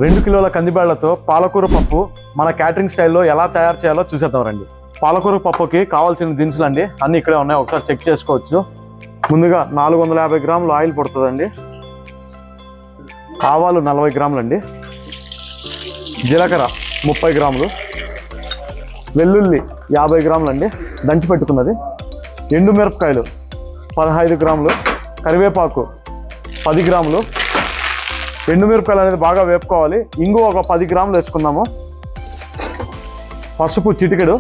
2 కిలోల కందిబేళ్లతో పాలకూర పప్పు మన క్యాటరింగ్ స్టైల్లో ఎలా తయారు చేయాలో చూసేద్దాం రండి. పాలకూర పప్పుకి కావాల్సిన దినుసులు అండి అన్నీ ఇక్కడే ఉన్నాయి, ఒకసారి చెక్ చేసుకోవచ్చు. ముందుగా 450 గ్రాములు ఆయిల్ పడుతుందండి, ఆవాలు 40 గ్రాములు అండి, జీలకర్ర 30 గ్రాములు, వెల్లుల్లి 50 గ్రాములు అండి దంచి పెట్టుకున్నది, ఎండు మిరపకాయలు 15 గ్రాములు, కరివేపాకు 10 గ్రాములు. ఎండు మిరపకాయలు అనేది బాగా వేపుకోవాలి. ఇంగు ఒక 10 గ్రాములు వేసుకుందాము. పసుపు చిటికెడు,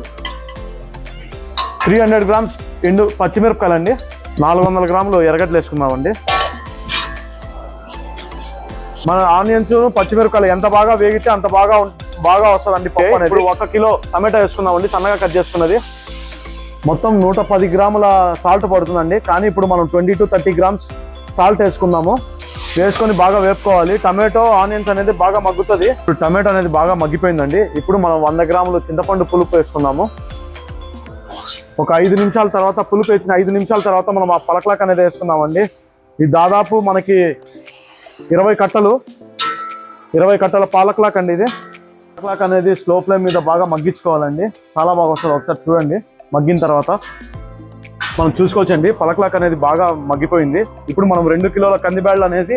300 గ్రామ్స్ ఎండు పచ్చిమిరపకాయలు అండి, 400 గ్రాములు ఎర్రగడ్డలు వేసుకుందామండి. మన ఆనియన్స్ పచ్చిమిరపకాయలు ఎంత బాగా వేగితే అంత బాగా వస్తుందండి పప్పు అనేది. ఇప్పుడు 1 కిలో టమాటా వేసుకుందామండి, సన్నగా కట్ చేసుకున్నది. మొత్తం 110 గ్రాముల సాల్ట్ పడుతుందండి, కానీ ఇప్పుడు మనం 20 to 30 గ్రామ్స్ సాల్ట్ వేసుకుందాము. వేసుకొని బాగా వేపుకోవాలి. టమాటో ఆనియన్స్ అనేది బాగా మగ్గుతుంది. ఇప్పుడు టమాటో అనేది బాగా మగ్గిపోయిందండి. ఇప్పుడు మనం 100 గ్రాములు చింతపండు పులుపు వేసుకుందాము. ఒక 5 నిమిషాల తర్వాత, పులుపు వేసిన 5 నిమిషాల తర్వాత మనం ఆ పలకలాక్ అనేది వేసుకుందామండి. ఇది దాదాపు మనకి 20 కట్టల పాలకలాక్ అండి. ఇది పాలకలాక్ అనేది స్లో ఫ్లేమ్ మీద బాగా మగ్గించుకోవాలండి, చాలా బాగా వస్తుంది. ఒకసారి చూడండి, మగ్గిన తర్వాత మనం చూసుకోవచ్చండి. పలకలాక్ అనేది బాగా మగ్గిపోయింది. ఇప్పుడు మనం 2 కిలోల కందిబేళ్ళు అనేది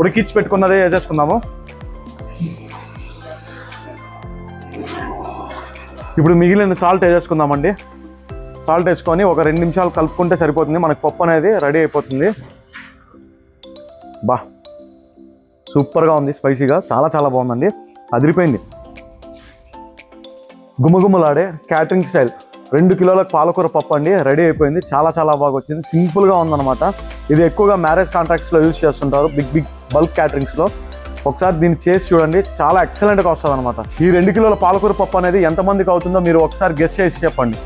ఉడికించి పెట్టుకున్నదే వేసేసుకుందాము. ఇప్పుడు మిగిలిన సాల్ట్ వేసేసుకుందామండి. సాల్ట్ వేసుకొని ఒక 2 నిమిషాలు కలుపుకుంటే సరిపోతుంది, మనకు పప్పు అనేది రెడీ అయిపోతుంది. బా సూపర్గా ఉంది, స్పైసీగా చాలా బాగుందండి, అదిరిపోయింది. గుమగుమలాడే క్యాటరింగ్ స్టైల్ 2 కిలోల పాలకూర పప్పు అండి రెడీ అయిపోయింది. చాలా బాగా వచ్చింది, సింపుల్గా ఉందన్నమాట. ఇది ఎక్కువగా మ్యారేజ్ కాంట్రాక్ట్స్లో యూజ్ చేస్తుంటారు, బిగ్ బల్క్ క్యాటరింగ్స్లో. ఒకసారి దీన్ని చేసి చూడండి, చాలా ఎక్సలెంట్గా వస్తుంది అనమాట. ఈ 2 కిలోల పాలకూర పప్పు అనేది ఎంతమందికి అవుతుందో మీరు ఒకసారి గెస్ చేసి చెప్పండి.